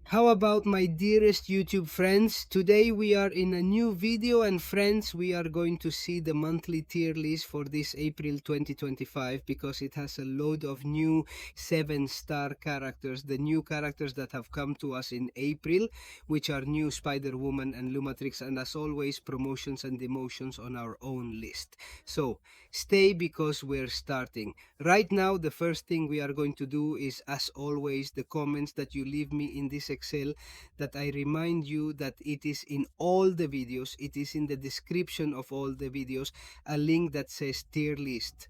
How about my dearest YouTube friends? Today we are in a new video, and friends, we are going to see the monthly tier list for this April 2025 because it has a load of new 7-star characters, the new characters that have come to us in April, which are new Spider-Woman and Lumatrix, and as always promotions and demotions on our own list. So stay because we're starting. Right now the first thing we are going to do is, as always, the comments that you leave me in this Excel, that I remind you that it is in all the videos, it is in the description of all the videos, a link that says tier list,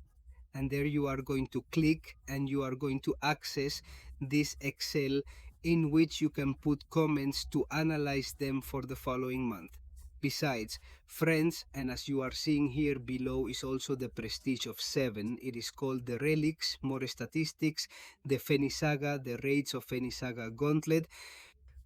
and there you are going to click and you are going to access this Excel in which you can put comments to analyze them for the following month. Besides, friends, and as you are seeing here below is also the prestige of 7. It is called the Relics, more statistics, the Fenisaga, the Raids of Fenisaga Gauntlet,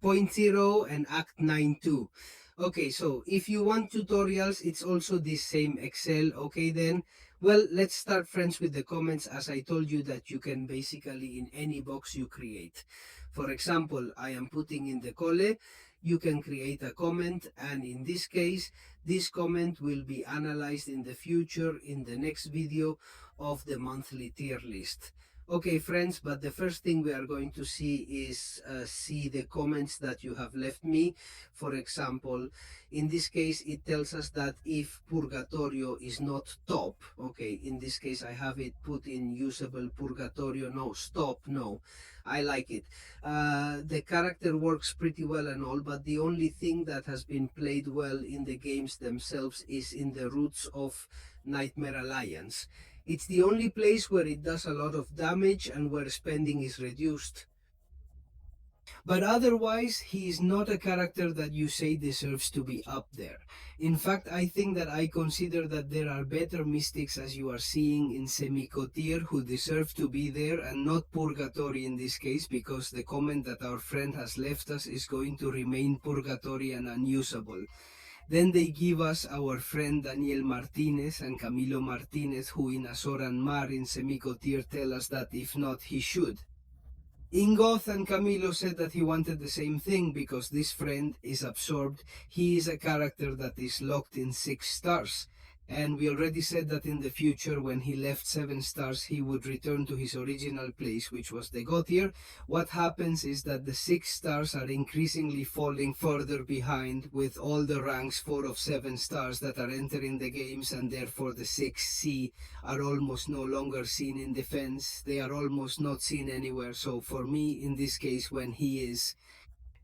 Point Zero, and Act 9 too. Okay, so if you want tutorials, it's also this same Excel. Okay then, well, let's start, friends, with the comments. As I told you, that you can basically in any box you create. For example, I am putting in the Cole. You can create a comment, and in this case this comment will be analyzed in the future in the next video of the monthly tier list. Okay, friends, but the first thing we are going to see is see the comments that you have left me. For example, in this case it tells us that if Purgatorio is not top, okay, in this case I have it put in usable Purgatorio, no, stop, no, I like it. The character works pretty well and all, but the only thing that has been played well in the games themselves is in the roots of Nightmare Alliance. It's the only place where it does a lot of damage and where spending is reduced. But otherwise, he is not a character that you say deserves to be up there. In fact, I think that I consider that there are better mystics, as you are seeing in Mcoc, who deserve to be there, and not Purgatory in this case, because the comment that our friend has left us is going to remain Purgatory and unusable. Then they give us our friend Daniel Martinez and Camilo Martinez, who in Azor and Mar in Mcoc tell us that if not, he should. Ingoth and Camilo said that he wanted the same thing because this friend is absorbed. He is a character that is locked in 6 stars. And we already said that in the future, when he left 7 stars, he would return to his original place, which was the God tier. What happens is that the 6 stars are increasingly falling further behind, with all the ranks 4 of 7 stars that are entering the games, and therefore the 6C are almost no longer seen in defense. They are almost not seen anywhere. So for me, in this case, when he is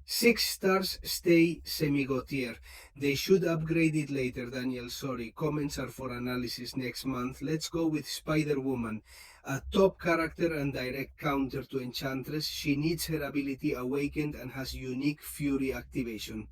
6 stars, stay semi-gotier. They should upgrade it later, Daniel. Sorry. Comments are for analysis next month. Let's go with Spider-Woman. A top character and direct counter to Enchantress. She needs her ability awakened and has unique Fury activation.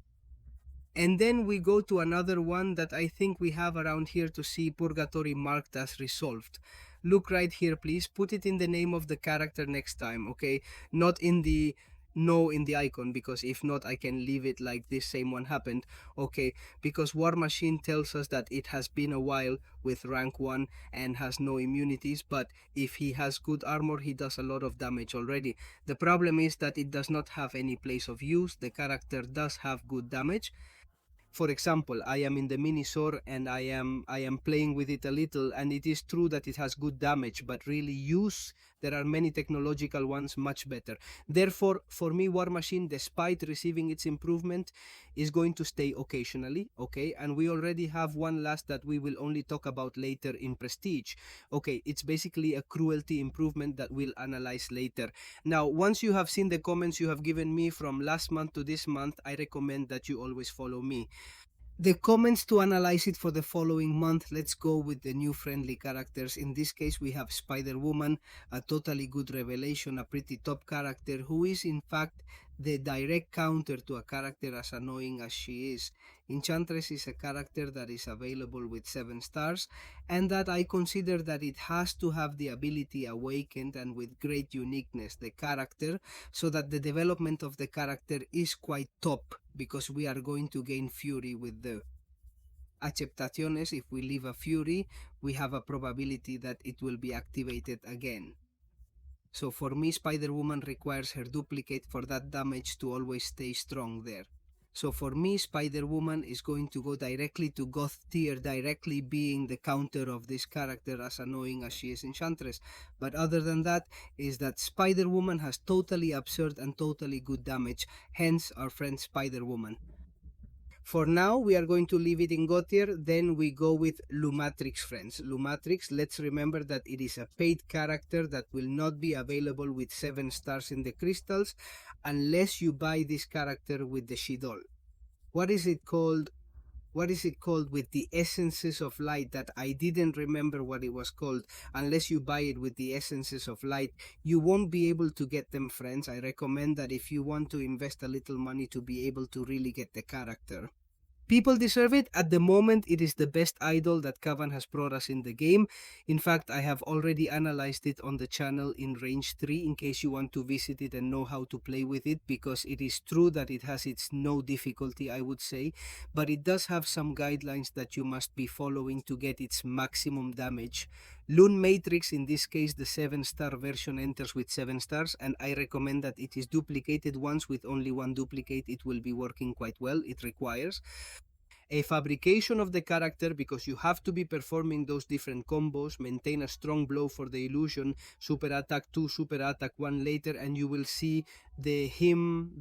And then we go to another one that I think we have around here to see Purgatory marked as resolved. Look right here, please. Put it in the name of the character next time, okay? Not in the no in the icon, because if not I can leave it like this same one happened, okay? Because War Machine tells us that it has been a while with rank 1 and has no immunities, but if he has good armor he does a lot of damage already. The problem is that it does not have any place of use. The character does have good damage. For example, I am in the Minisor and I am playing with it a little, and it is true that it has good damage, but really use, there are many technological ones much better. Therefore, for me, War Machine, despite receiving its improvement, is going to stay occasionally, okay? And we already have one last that we will only talk about later in Prestige. Okay, it's basically a cruelty improvement that we'll analyze later. Now, once you have seen the comments you have given me from last month to this month, I recommend that you always follow me. The comments to analyze it for the following month, let's go with the new friendly characters. In this case we have Spider-Woman, a totally good revelation, a pretty top character who is in fact the direct counter to a character as annoying as she is. Enchantress is a character that is available with 7 stars, and that I consider that it has to have the ability awakened and with great uniqueness, the character, so that the development of the character is quite top, because we are going to gain Fury with the Aceptaciones. If we leave a Fury, we have a probability that it will be activated again. So for me, Spider-Woman requires her duplicate for that damage to always stay strong there. So for me, Spider-Woman is going to go directly to Goth tier, directly being the counter of this character, as annoying as she is Enchantress. But other than that, is that Spider-Woman has totally absurd and totally good damage, hence our friend Spider-Woman. For now, we are going to leave it in God tier, then we go with Lumatrix, friends. Lumatrix, let's remember that it is a paid character that will not be available with 7 stars in the crystals unless you buy this character with the Shidol. What is it called? What is it called with the essences of light? That I didn't remember what it was called. Unless you buy it with the essences of light, you won't be able to get them, friends. I recommend that if you want to invest a little money to be able to really get the character. People deserve it. At the moment, it is the best idol that Kavan has brought us in the game. In fact, I have already analyzed it on the channel in range 3 in case you want to visit it and know how to play with it, because it is true that it has its no difficulty, I would say, but it does have some guidelines that you must be following to get its maximum damage. Lumatrix, in this case, the 7-star version enters with 7 stars, and I recommend that it is duplicated once. With only one duplicate, it will be working quite well. It requires a fabrication of the character, because you have to be performing those different combos, maintain a strong blow for the illusion, super attack 2, super attack 1 later, and you will see the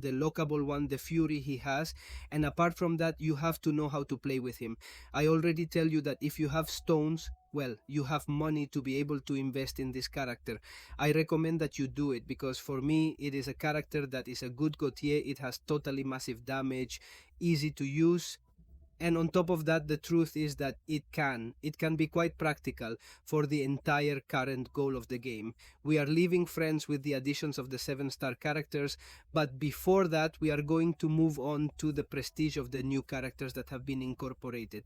lockable one, the fury he has. And apart from that, you have to know how to play with him. I already tell you that if you have stones, well, you have money to be able to invest in this character. I recommend that you do it, because for me, it is a character that is a good Gautier. It has totally massive damage, easy to use, and on top of that, the truth is that it can be quite practical for the entire current goal of the game. We are leaving, friends, with the additions of the 7-star characters, but before that we are going to move on to the prestige of the new characters that have been incorporated.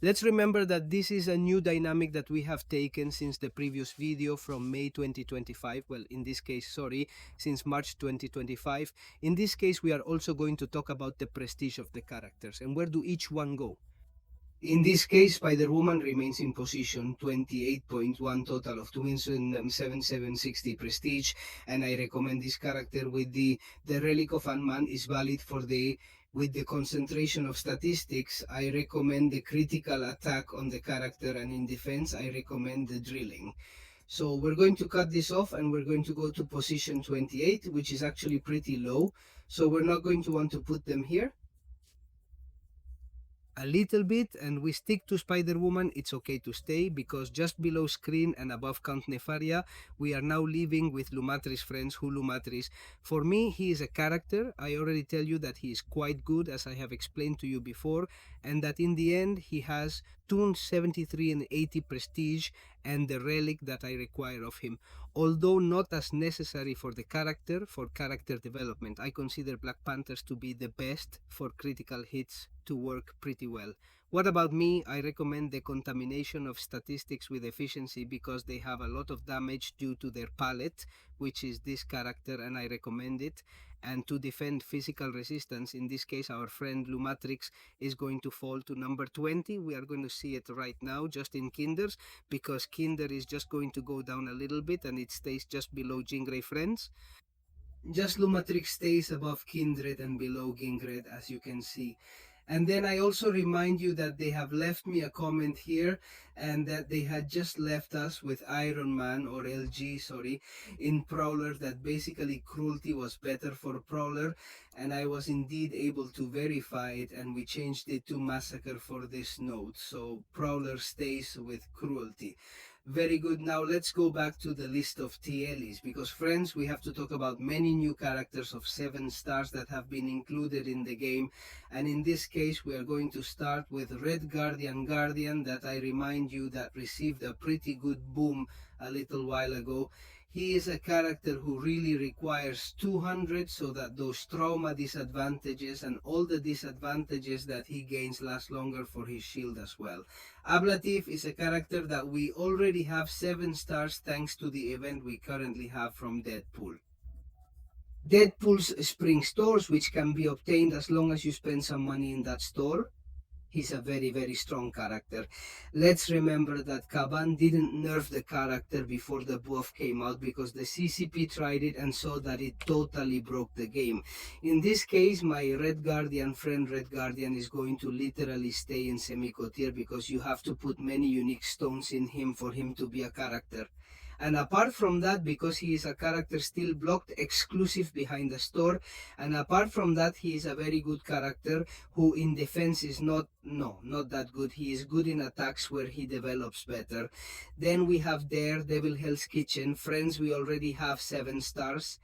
Let's remember that this is a new dynamic that we have taken since the previous video from May 2025. Well, in this case, sorry, since March 2025. In this case, we are also going to talk about the prestige of the characters and where do each one go. In this case, Spider-Woman remains in position 28.1, total of 27760 prestige, and I recommend this character with the Relic of Unman is valid for the with the concentration of statistics. I recommend the critical attack on the character, and in defense I recommend the drilling. So we're going to cut this off and we're going to go to position 28, which is actually pretty low, so we're not going to want to put them here. A little bit, and we stick to Spider-Woman. It's okay to stay, because just below screen and above Count Nefaria, we are now leaving with Lumatrix, friends. Who Lumatrix? For me, he is a character. I already tell you that he is quite good, as I have explained to you before, and that in the end he has 273 and 80 prestige and the relic that I require of him. Although not as necessary for the character, for character development, I consider Black Panthers to be the best for critical hits to work pretty well. What about me? I recommend the contamination of statistics with efficiency, because they have a lot of damage due to their palette, which is this character, and I recommend it. And to defend physical resistance, in this case our friend Lumatrix is going to fall to number 20. We are going to see it right now just in Kinders, because Kinder is just going to go down a little bit and it stays just below Jingray, friends. Just Lumatrix stays above Kindred and below Gingred, as you can see. And then I also remind you that they have left me a comment here, and that they had just left us with Iron Man, or LG, sorry, in Prowler, that basically cruelty was better for Prowler, and I was indeed able to verify it, and we changed it to Massacre for this note. So Prowler stays with cruelty. Very good. Now let's go back to the list of TLs, because, friends, we have to talk about many new characters of 7 stars that have been included in the game. And in this case we are going to start with Red Guardian that I remind you that received a pretty good boom a little while ago. He is a character who really requires 200, so that those trauma disadvantages and all the disadvantages that he gains last longer for his shield as well. Ablatif is a character that we already have 7 stars thanks to the event we currently have from Deadpool. Deadpool's Spring Stores, which can be obtained as long as you spend some money in that store. he's a very strong character. Let's remember that Kaban didn't nerf the character before the buff came out because the CCP tried it and saw that it totally broke the game. In this case, my Red Guardian friend Red Guardian is going to literally stay in Mcoc tier because you have to put many unique stones in him for him to be a character. And apart from that, because he is a character still blocked exclusive behind the store, and apart from that, he is a very good character who in defense is not that good. He is good in attacks where he develops better. Then we have Daredevil Hell's Kitchen. Friends, we already have 7 stars.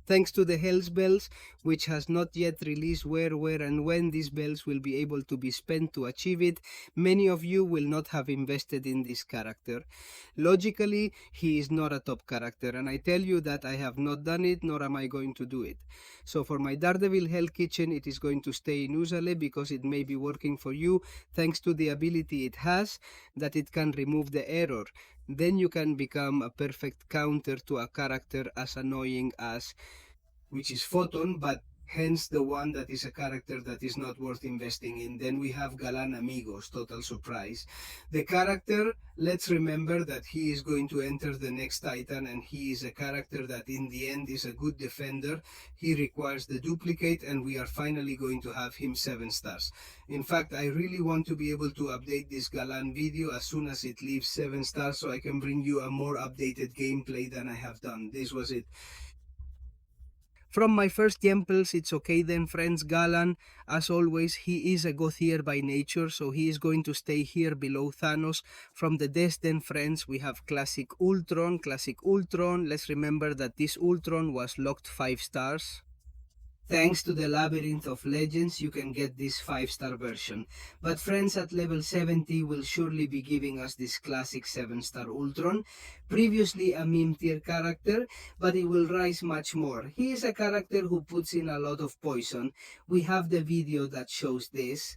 Thanks to the Hell's Bells, which has not yet released where, and when these bells will be able to be spent to achieve it, many of you will not have invested in this character. Logically, he is not a top character, and I tell you that I have not done it, nor am I going to do it. So for my Daredevil Hell Kitchen, it is going to stay in Usale because it may be working for you, thanks to the ability it has, that it can remove the error. Then you can become a perfect counter to a character as annoying as, which is Photon, but hence the one that is a character that is not worth investing in. Then we have Galan Amigos, total surprise. The character, let's remember that he is going to enter the next Titan, and he is a character that in the end is a good defender. He requires the duplicate, and we are finally going to have him 7 stars. In fact, I really want to be able to update this Galan video as soon as it leaves 7 stars so I can bring you a more updated gameplay than I have done. This was it. From my first Temples, it's okay then, friends. Galan, as always, he is a Gothier by nature, so he is going to stay here below Thanos. From the desk then, friends, we have Classic Ultron. Classic Ultron, let's remember that this Ultron was locked 5 stars. Thanks to the Labyrinth of Legends, you can get this 5-star version. But friends at level 70 will surely be giving us this classic 7-star Ultron. Previously a meme tier character, but it will rise much more. He is a character who puts in a lot of poison. We have the video that shows this.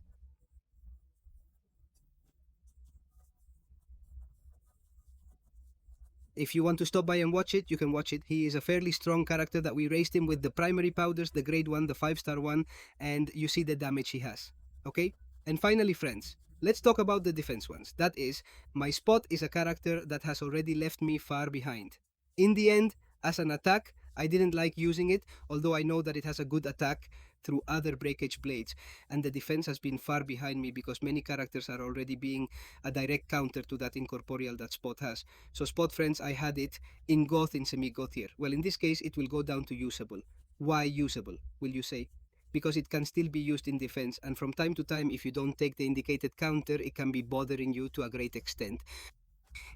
If you want to stop by and watch it, you can watch it. He is a fairly strong character that we raised him with the primary powders, the grade 1, the 5-star one, and you see the damage he has. Okay? And finally, friends, let's talk about the defense ones. That is, my Spot is a character that has already left me far behind. In the end, as an attack, I didn't like using it, although I know that it has a good attack through other breakage blades, and the defense has been far behind me because many characters are already being a direct counter to that incorporeal that Spot has. So Spot, friends, I had it in Goth, in semi-Goth here. Well, in this case, it will go down to usable. Why usable, will you say? Because it can still be used in defense, and from time to time, if you don't take the indicated counter, it can be bothering you to a great extent.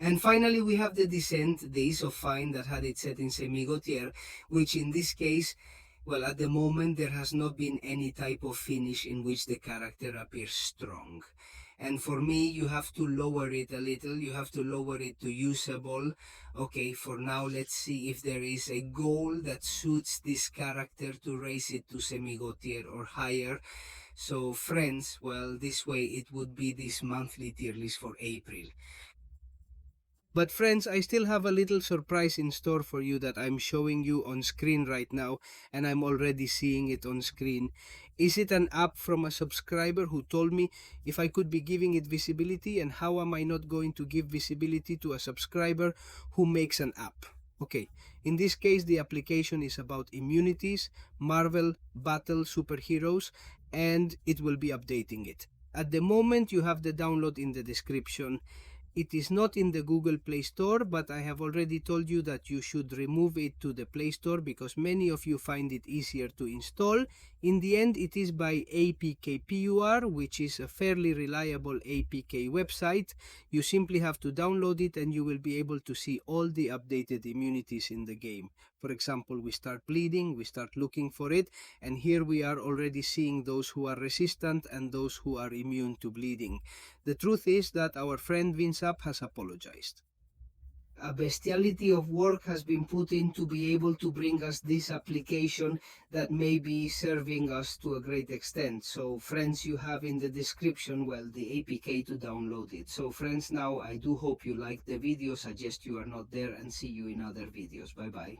And finally, we have the Descent, the Ace of Fine that had it set in semi-Gautier, which in this case, well, at the moment, there has not been any type of finish in which the character appears strong. And for me, you have to lower it a little. You have to lower it to usable. Okay, for now, let's see if there is a goal that suits this character to raise it to semi-Gautier or higher. So, friends, well, this way it would be this monthly tier list for April. But friends, I still have a little surprise in store for you that I'm showing you on screen right now, and I'm already seeing it on screen. Is it an app from a subscriber who told me if I could be giving it visibility, and how am I not going to give visibility to a subscriber who makes an app? Okay, in this case the application is about immunities, Marvel, Battle, superheroes, and it will be updating it. At the moment you have the download in the description. It is not in the Google Play Store, but I have already told you that you should remove it to the Play Store because many of you find it easier to install. In the end, it is by APKPUR, which is a fairly reliable APK website. You simply have to download it and you will be able to see all the updated immunities in the game. For example, we start bleeding, we start looking for it, and here we are already seeing those who are resistant and those who are immune to bleeding. The truth is that our friend Vinsap has apologized. A bestiality of work has been put in to be able to bring us this application that may be serving us to a great extent. So friends, you have in the description, well, the APK to download it. So friends, now I do hope you liked the video. Suggest you are not there, and see you in other videos. Bye bye.